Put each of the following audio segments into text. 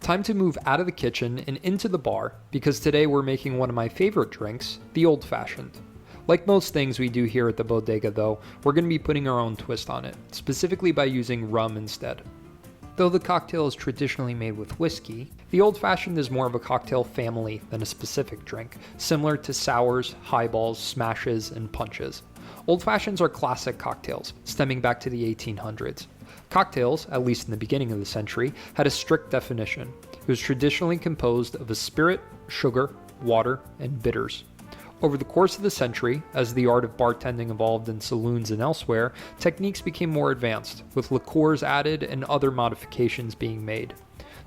Time to move out of the kitchen and into the bar, because today we're making one of my favorite drinks, the Old Fashioned. Like most things we do here at the Bodega though, we're going to be putting our own twist on it, specifically by using rum instead. Though the cocktail is traditionally made with whiskey, the Old Fashioned is more of a cocktail family than a specific drink, similar to sours, highballs, smashes, and punches. Old Fashions are classic cocktails, stemming back to the 1800s. Cocktails, at least in the beginning of the century, had a strict definition. It was traditionally composed of a spirit, sugar, water, and bitters. Over the course of the century, as the art of bartending evolved in saloons and elsewhere, techniques became more advanced, with liqueurs added and other modifications being made.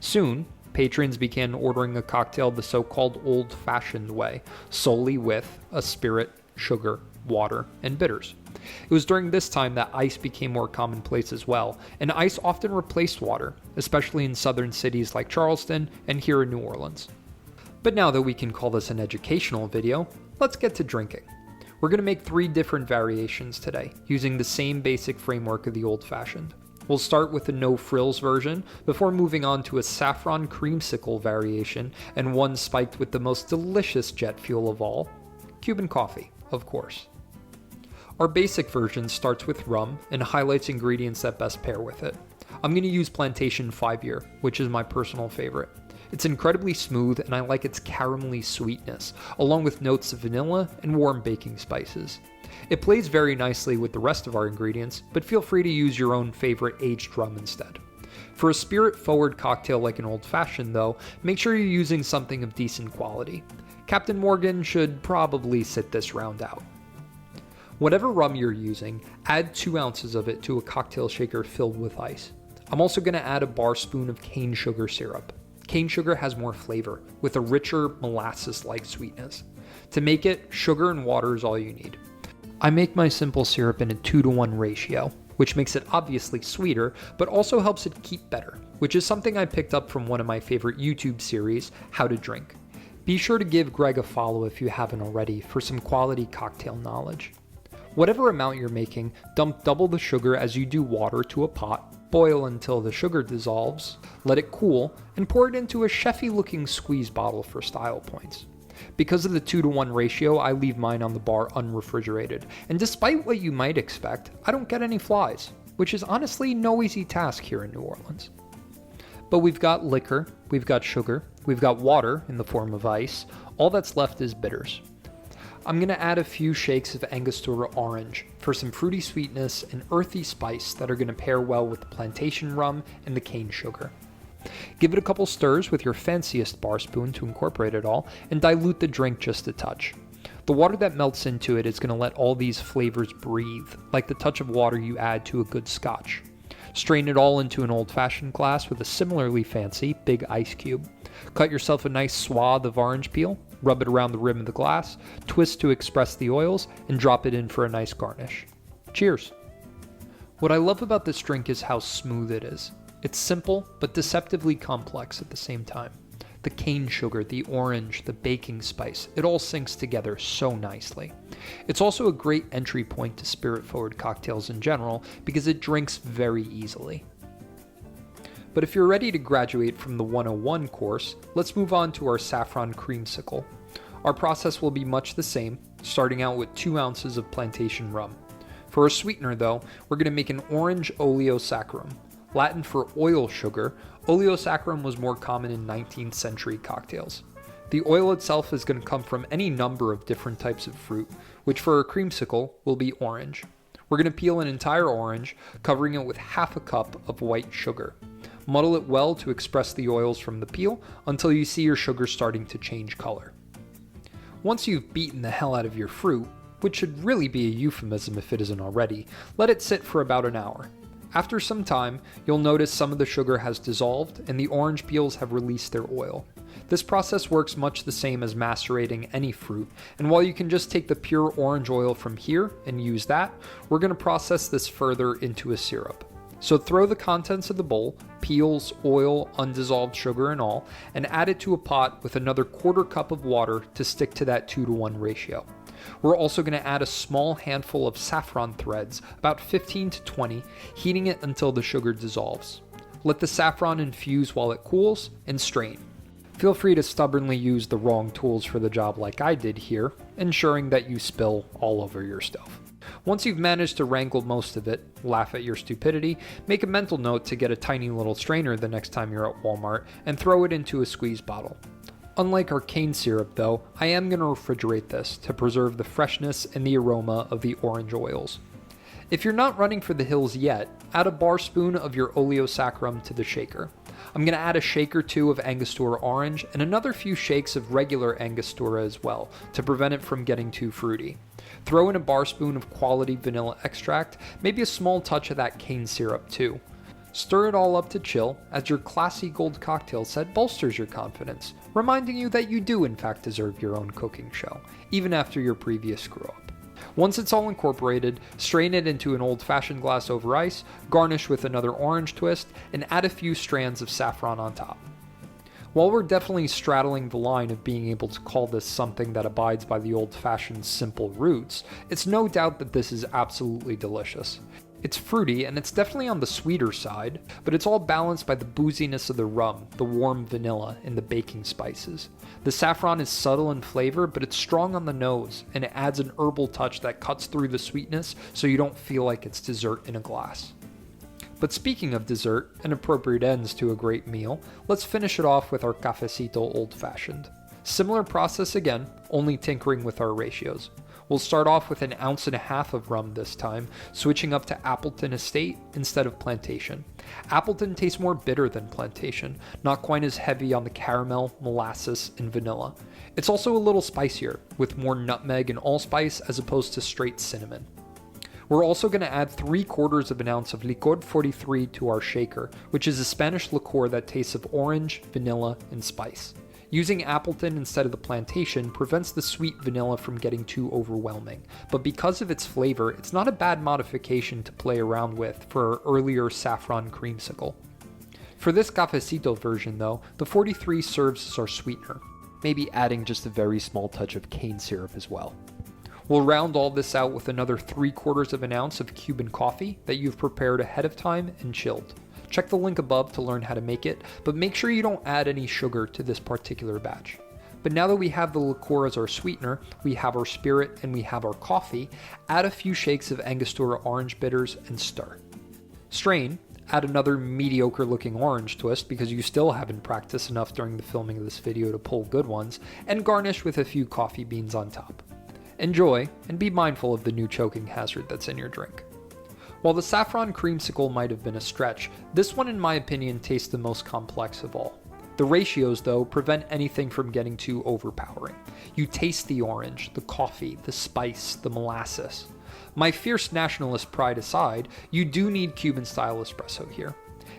Soon, patrons began ordering a cocktail the so-called old-fashioned way, solely with a spirit, sugar, water, and bitters. It was during this time that ice became more commonplace as well, and ice often replaced water, especially in southern cities like Charleston and here in New Orleans. But now that we can call this an educational video, let's get to drinking. We're going to make 3 different variations today, using the same basic framework of the Old Fashioned. We'll start with the no frills version, before moving on to a saffron creamsicle variation, and one spiked with the most delicious jet fuel of all, Cuban coffee, of course. Our basic version starts with rum and highlights ingredients that best pair with it. I'm going to use Plantation 5-year, which is my personal favorite. It's incredibly smooth and I like its caramelly sweetness, along with notes of vanilla and warm baking spices. It plays very nicely with the rest of our ingredients, but feel free to use your own favorite aged rum instead. For a spirit-forward cocktail like an Old Fashioned though, make sure you're using something of decent quality. Captain Morgan should probably sit this round out. Whatever rum you're using, add 2 ounces of it to a cocktail shaker filled with ice. I'm also going to add a bar spoon of cane sugar syrup. Cane sugar has more flavor, with a richer molasses-like sweetness. To make it, sugar and water is all you need. I make my simple syrup in a 2-to-1 ratio, which makes it obviously sweeter, but also helps it keep better, which is something I picked up from one of my favorite YouTube series, How to Drink. Be sure to give Greg a follow if you haven't already for some quality cocktail knowledge. Whatever amount you're making, dump double the sugar as you do water to a pot, boil until the sugar dissolves, let it cool, and pour it into a chefy looking squeeze bottle for style points. Because of the 2-to-1 ratio, I leave mine on the bar unrefrigerated, and despite what you might expect, I don't get any flies, which is honestly no easy task here in New Orleans. But we've got liquor, we've got sugar, we've got water in the form of ice, all that's left is bitters. I'm going to add a few shakes of Angostura orange for some fruity sweetness and earthy spice that are going to pair well with the plantation rum and the cane sugar. Give it a couple stirs with your fanciest bar spoon to incorporate it all, and dilute the drink just a touch. The water that melts into it is going to let all these flavors breathe, like the touch of water you add to a good scotch. Strain it all into an old-fashioned glass with a similarly fancy big ice cube. Cut yourself a nice swath of orange peel, rub it around the rim of the glass, twist to express the oils, and drop it in for a nice garnish. Cheers! What I love about this drink is how smooth it is. It's simple, but deceptively complex at the same time. The cane sugar, the orange, the baking spice, it all syncs together so nicely. It's also a great entry point to spirit-forward cocktails in general because it drinks very easily. But if you're ready to graduate from the 101 course, let's move on to our saffron creamsicle. Our process will be much the same, starting out with 2 ounces of plantation rum. For a sweetener though, we're going to make an orange oleosaccharum. Latin for oil sugar, oleosaccharum was more common in 19th century cocktails. The oil itself is going to come from any number of different types of fruit, which for a creamsicle will be orange. We're going to peel an entire orange, covering it with half a cup of white sugar. Muddle it well to express the oils from the peel until you see your sugar starting to change color. Once you've beaten the hell out of your fruit, which should really be a euphemism if it isn't already, let it sit for about an hour. After some time, you'll notice some of the sugar has dissolved and the orange peels have released their oil. This process works much the same as macerating any fruit, and while you can just take the pure orange oil from here and use that, we're going to process this further into a syrup. So throw the contents of the bowl, peels, oil, undissolved sugar and all, and add it to a pot with another 1/4 cup of water to stick to that 2-to-1 ratio. We're also going to add a small handful of saffron threads, about 15 to 20, heating it until the sugar dissolves. Let the saffron infuse while it cools, and strain. Feel free to stubbornly use the wrong tools for the job like I did here, ensuring that you spill all over your stuff. Once you've managed to wrangle most of it, laugh at your stupidity, make a mental note to get a tiny little strainer the next time you're at Walmart and throw it into a squeeze bottle. Unlike our cane syrup though, I am going to refrigerate this to preserve the freshness and the aroma of the orange oils. If you're not running for the hills yet, add a bar spoon of your oleosaccharum to the shaker. I'm going to add a shake or two of Angostura orange and another few shakes of regular Angostura as well to prevent it from getting too fruity. Throw in a bar spoon of quality vanilla extract, maybe a small touch of that cane syrup too. Stir it all up to chill as your classy gold cocktail set bolsters your confidence, reminding you that you do in fact deserve your own cooking show, even after your previous screw up. Once it's all incorporated, strain it into an old-fashioned glass over ice, garnish with another orange twist, and add a few strands of saffron on top. While we're definitely straddling the line of being able to call this something that abides by the old-fashioned simple roots, it's no doubt that this is absolutely delicious. It's fruity and it's definitely on the sweeter side, but it's all balanced by the booziness of the rum, the warm vanilla, and the baking spices. The saffron is subtle in flavor, but it's strong on the nose, and it adds an herbal touch that cuts through the sweetness so you don't feel like it's dessert in a glass. But speaking of dessert and appropriate ends to a great meal, let's finish it off with our cafecito old-fashioned. Similar process again, only tinkering with our ratios. We'll start off with 1.5 ounces of rum this time, switching up to Appleton Estate instead of Plantation. Appleton tastes more bitter than Plantation, not quite as heavy on the caramel, molasses, and vanilla. It's also a little spicier, with more nutmeg and allspice as opposed to straight cinnamon. We're also going to add 3/4 ounce of Licor 43 to our shaker, which is a Spanish liqueur that tastes of orange, vanilla, and spice. Using Appleton instead of the Plantation prevents the sweet vanilla from getting too overwhelming, but because of its flavor, it's not a bad modification to play around with for our earlier saffron creamsicle. For this cafecito version though, the 43 serves as our sweetener, maybe adding just a very small touch of cane syrup as well. We'll round all this out with another 3/4 ounce of Cuban coffee that you've prepared ahead of time and chilled. Check the link above to learn how to make it, but make sure you don't add any sugar to this particular batch. But now that we have the liqueur as our sweetener, we have our spirit, and we have our coffee, add a few shakes of Angostura orange bitters and stir. Strain, add another mediocre looking orange twist because you still haven't practiced enough during the filming of this video to pull good ones, and garnish with a few coffee beans on top. Enjoy, and be mindful of the new choking hazard that's in your drink. While the saffron creamsicle might have been a stretch, this one in my opinion tastes the most complex of all. The ratios though prevent anything from getting too overpowering. You taste the orange, the coffee, the spice, the molasses. My fierce nationalist pride aside, you do need Cuban style espresso here.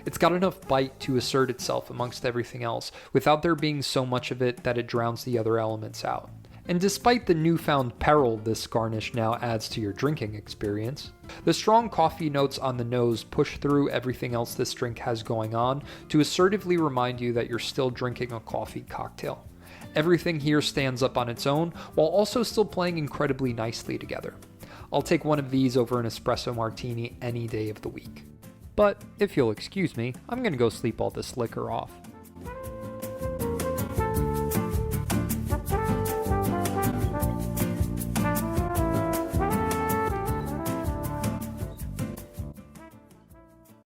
It's got enough bite to assert itself amongst everything else without there being so much of it that it drowns the other elements out. And despite the newfound peril this garnish now adds to your drinking experience, the strong coffee notes on the nose push through everything else this drink has going on to assertively remind you that you're still drinking a coffee cocktail. Everything here stands up on its own while also still playing incredibly nicely together. I'll take one of these over an espresso martini any day of the week. But if you'll excuse me, I'm gonna go sleep all this liquor off.